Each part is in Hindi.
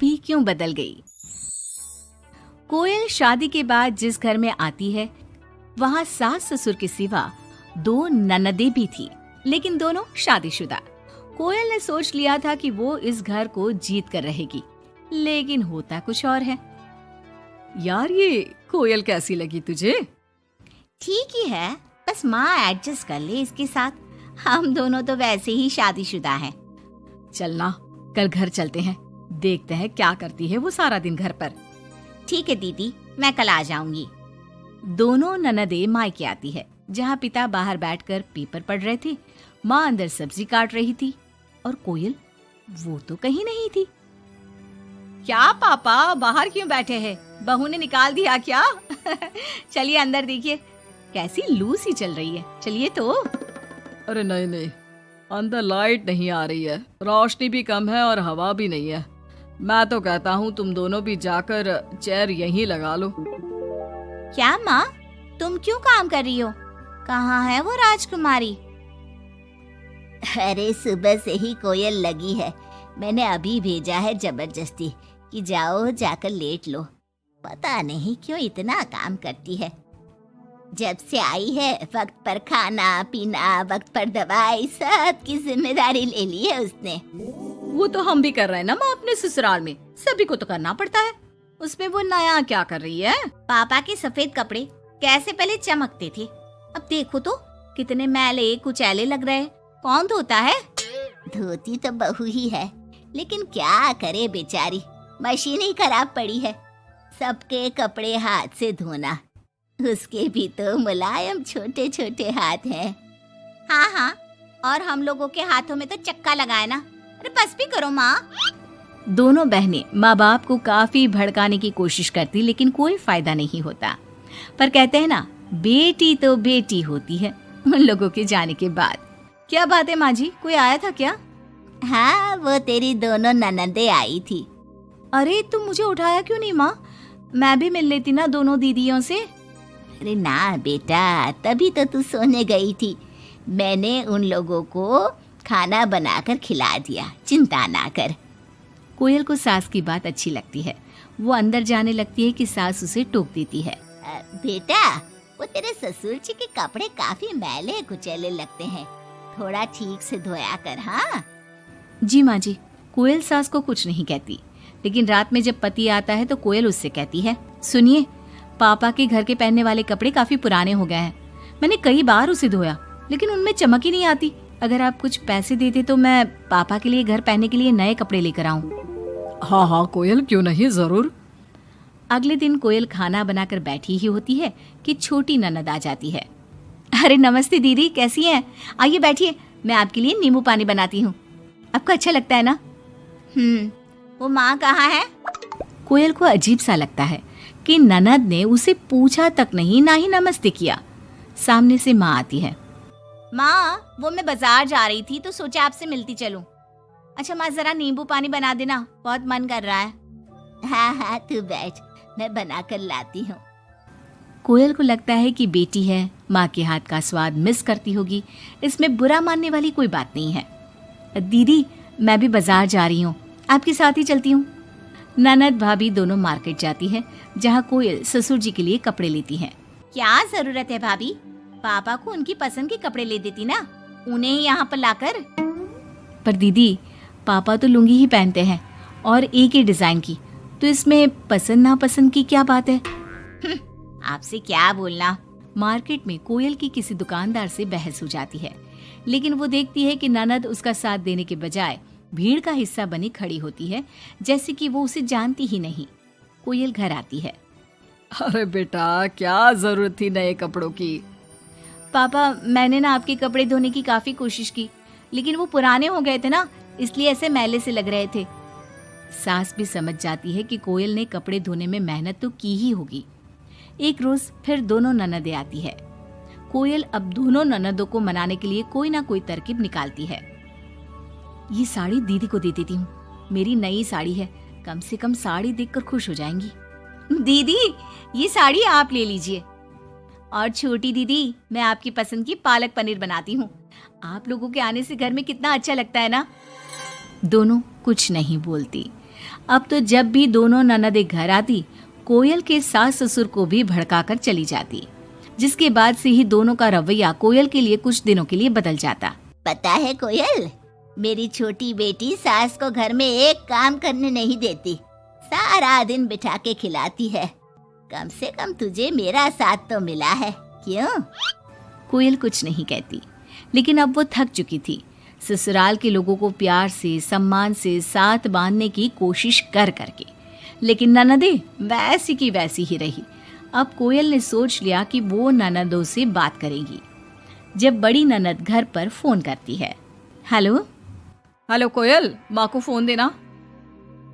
भी क्यों बदल गई। कोयल शादी के बाद जिस घर में आती है वहाँ सास ससुर के सिवा 2 ननदें भी थी, लेकिन दोनों शादीशुदा। कोयल ने सोच लिया था कि वो इस घर को जीत कर रहेगी, लेकिन होता कुछ और है। यार ये कोयल कैसी लगी तुझे? ठीक ही है, बस माँ एडजस्ट कर ले इसके साथ। हम दोनों तो वैसे ही शादीशुदा हैं। चलना कल घर चलते हैं, देखते हैं क्या करती है वो सारा दिन घर पर। ठीक है दीदी, मैं कल आ जाऊंगी। दोनों ननदें मायके आती है, जहाँ पिता बाहर बैठकर पेपर पढ़ रहे थे, माँ अंदर सब्जी काट रही थी और कोयल वो तो कहीं नहीं थी। क्या पापा बाहर क्यों बैठे हैं? बहू ने निकाल दिया क्या? चलिए अंदर देखिए, कैसी लू सी चल रही है। चलिए तो। अरे नहीं नहीं, अंदर लाइट नहीं आ रही है, रोशनी भी कम है और हवा भी नहीं है। मैं तो कहता हूँ तुम दोनों भी जाकर चेयर यहीं लगा लो। क्या माँ, तुम क्यों काम कर रही हो? कहाँ है वो राजकुमारी? अरे सुबह से ही कोयल लगी है, मैंने अभी भेजा है जबरदस्ती कि जाओ जाकर लेट लो। पता नहीं क्यों इतना काम करती है। जब से आई है वक्त पर खाना पीना, वक्त पर दवाई, सब की जिम्मेदारी ले ली है उसने। वो तो हम भी कर रहे हैं ना माँ, अपने ससुराल में सभी को तो करना पड़ता है। उसमें वो नया क्या कर रही है? पापा के सफेद कपड़े कैसे पहले चमकते थे, अब देखो तो कितने मैले कुचैले लग रहे। कौन धोता है? धोती तो बहू ही है, लेकिन क्या करे बेचारी, मशीन ही खराब पड़ी है। सबके कपड़े हाथ से धोना, उसके भी तो मुलायम छोटे छोटे हाथ हैं। हाँ हाँ, और हम लोगों के हाथों में तो चक्का लगाए ना। अरे बस भी करो माँ। दोनों बहनें माँ बाप को काफी भड़काने की कोशिश करती, लेकिन कोई फायदा नहीं होता। पर कहते हैं ना, बेटी तो बेटी होती है उन लोगों के जाने के बाद। क्या बात है माँ जी, कोई आया था क्या? हाँ, वो तेरी दोनों ननदें आई थी। अरे तुम मुझे उठाया क्यों नहीं माँ? मैं भी मिल लेती ना दोनों दीदियों से। अरे ना बेटा, तभी तो तू सोने गई थी। मैंने उन लोगों को खाना बनाकर खिला दिया, चिंता ना कर। कोयल को सास की बात अच्छी लगती है, वो अंदर जाने लगती है कि सास उसे टोक देती है। बेटा, वो तेरे ससुर जी के कपड़े काफी मैले कुचैले लगते हैं, थोड़ा ठीक से धोया कर। हाँ जी माँ जी। कोयल सास को कुछ नहीं कहती, लेकिन रात में जब पति आता है तो कोयल उससे कहती है, सुनिए, पापा के घर के पहनने वाले कपड़े काफी पुराने हो गए हैं। मैंने कई बार उसे धोया, लेकिन उनमें चमक ही नहीं आती। अगर आप कुछ पैसे देते तो मैं पापा के लिए घर पहनने के लिए नए कपड़े लेकर आऊं। हाँ हाँ कोयल, क्यों नहीं, जरूर। अगले दिन कोयल खाना बनाकर बैठी ही होती है कि छोटी ननद आ जाती है। अरे नमस्ते दीदी, कैसी हैं? आइए बैठिए, मैं आपके लिए नींबू पानी बनाती हूँ, आपको अच्छा लगता है ना? वो माँ कहाँ है? कोयल को अजीब सा लगता है कि ननद ने उसे पूछा तक नहीं, ना ही नमस्ते किया। सामने से माँ आती है। माँ, वो मैं बाजार जा रही थी तो सोचा आपसे मिलती चलूं। अच्छा माँ, जरा नींबू पानी बना देना, बहुत मन कर रहा है। हाँ हाँ, तू बैठ, मैं बना कर लाती हूँ। कोयल को लगता है कि बेटी है, माँ के हाथ का स्वाद मिस करती होगी। इसमें बुरा मानने वाली कोई बात नहीं है। दीदी, मैं भी बाजार जा रही हूँ, आपके साथ ही चलती हूँ। ननद भाभी दोनों मार्केट जाती है, जहाँ कोयल ससुर जी के लिए कपड़े लेती है। क्या जरूरत है भाभी, पापा को उनकी पसंद के कपड़े ले देती ना, उन्हें ही यहाँ पर लाकर। पर दीदी, पापा तो लुंगी ही पहनते हैं और एक ही डिजाइन की, तो इसमें पसंद नापसंद की क्या बात है? आपसे क्या बोलना। मार्केट में कोयल की किसी दुकानदार से बहस हो जाती है, लेकिन वो देखती है कि ननद उसका साथ देने के बजाय भीड़ का हिस्सा बनी खड़ी होती है, जैसे कि वो उसे जानती ही नहीं। कोयल घर आती है। अरे बेटा, क्या जरूरत थी नए कपड़ों की? पापा, मैंने ना आपके कपड़े धोने की काफी कोशिश की, लेकिन वो पुराने हो गए थे ना, इसलिए ऐसे मैले से लग रहे थे। सास भी समझ जाती है कि कोयल ने कपड़े धोने में मेहनत तो की ही होगी। एक रोज फिर दोनों ननदें आती है। कोयल अब दोनों ननदों को मनाने के लिए कोई ना कोई तरकीब निकालती है। ये साड़ी दीदी को दे देती हूँ, मेरी नई साड़ी है, कम से कम साड़ी देखकर खुश हो जाएंगी। दीदी, ये साड़ी आप ले लीजिए। और छोटी दीदी, मैं आपकी पसंद की पालक पनीर बनाती हूँ, आप लोगों के आने से घर में कितना अच्छा लगता है ना। दोनों कुछ नहीं बोलती। अब तो जब भी दोनों ननदें घर आती, कोयल के सास ससुर को भी भड़काकर चली जाती, जिसके बाद से ही दोनों का रवैया कोयल के लिए कुछ दिनों के लिए बदल जाता। पता है कोयल, मेरी छोटी बेटी सास को घर में एक काम करने नहीं देती, सारा दिन बिठा के खिलाती है। कम से कम तुझे मेरा साथ तो मिला है, क्यों? कोयल कुछ नहीं कहती, लेकिन अब वो थक चुकी थी। ससुराल के लोगों को प्यार से, सम्मान से साथ बांधने की कोशिश कर करके, लेकिन ननदें वैसी की वैसी ही रही। अब कोयल ने सोच लिया कि वो ननदों से बात करेगी। जब बड़ी ननद घर पर फोन करती है, हेलो हेलो कोयल, माँ को फोन देना।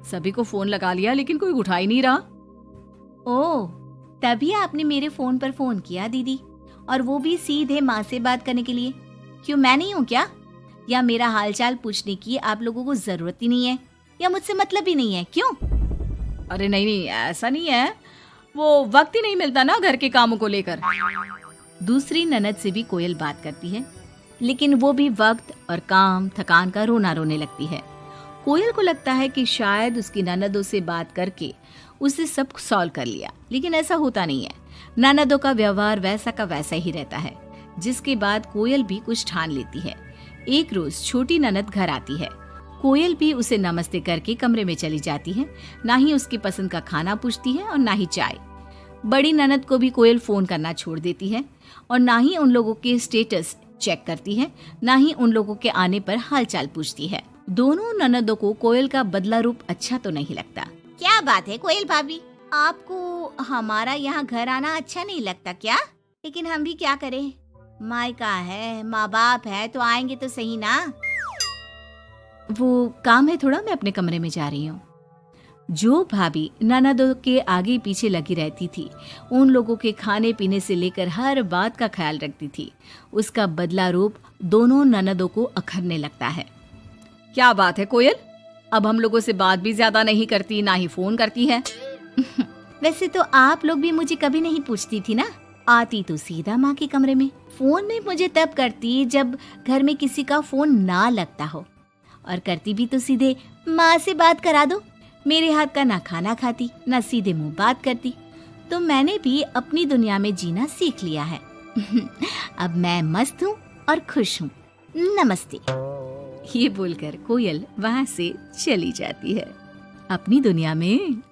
सभी को फोन लगा लिया लेकिन कोई उठा ही नहीं रहा। ओह, तभी आपने मेरे फोन पर फोन किया दीदी, और वो भी सीधे माँ से बात करने के लिए। क्यों, मैं नहीं हूँ क्या? या मेरा हालचाल पूछने की आप लोगों को जरूरत ही नहीं है, या मुझसे मतलब ही नहीं है? क्यों? अरे नहीं नहीं, ऐसा नहीं है, वो वक्त ही नहीं मिलता ना घर के कामों को लेकर। दूसरी ननद से भी कोयल बात करती है, लेकिन वो भी वक्त और काम थकान का रोना रोने लगती है। कोयल को लगता है कि शायद उसकी ननदों से बात करके उसे सब सॉल्व कर लिया, लेकिन ऐसा होता नहीं है। ननदों का व्यवहार वैसा का वैसा ही रहता है, जिसके बाद कोयल भी कुछ ठान लेती है। एक रोज छोटी ननद घर आती है। कोयल भी उसे नमस्ते करके कमरे में चली जाती है। ना ही उसकी पसंद का खाना पूछती है और ना ही चाय। बड़ी ननद को भी कोयल फोन करना छोड़ देती है, और ना ही उन लोगों के स्टेटस चेक करती है, ना ही उन लोगों के आने पर हालचाल पूछती है। दोनों ननदों को कोयल का बदला रूप अच्छा तो नहीं लगता। क्या बात है कोयल भाभी, आपको हमारा यहाँ घर आना अच्छा नहीं लगता क्या? लेकिन हम भी क्या करें, मायका है, माँ बाप है, तो आएंगे तो सही ना। वो काम है थोड़ा, मैं अपने कमरे में जा रही हूँ। जो भाभी ननदों के आगे पीछे लगी रहती थी, उन लोगों के खाने पीने से लेकर हर बात का ख्याल रखती थी, उसका बदला रूप दोनों ननदों को अखरने लगता है। क्या बात है कोयल, अब हम लोगों से बात भी ज्यादा नहीं करती, ना ही फोन करती है। वैसे तो आप लोग भी मुझे कभी नहीं पूछती थी ना, आती तो सीधा माँ के कमरे में। फोन में मुझे तब करती जब घर में किसी का फोन ना लगता हो, और करती भी तो सीधे माँ से बात करा दो। मेरे हाथ का ना खाना खाती, ना सीधे मुंह बात करती। तो मैंने भी अपनी दुनिया में जीना सीख लिया है। अब मैं मस्त हूँ और खुश हूँ। नमस्ते। ये बोलकर कोयल वहां से चली जाती है अपनी दुनिया में।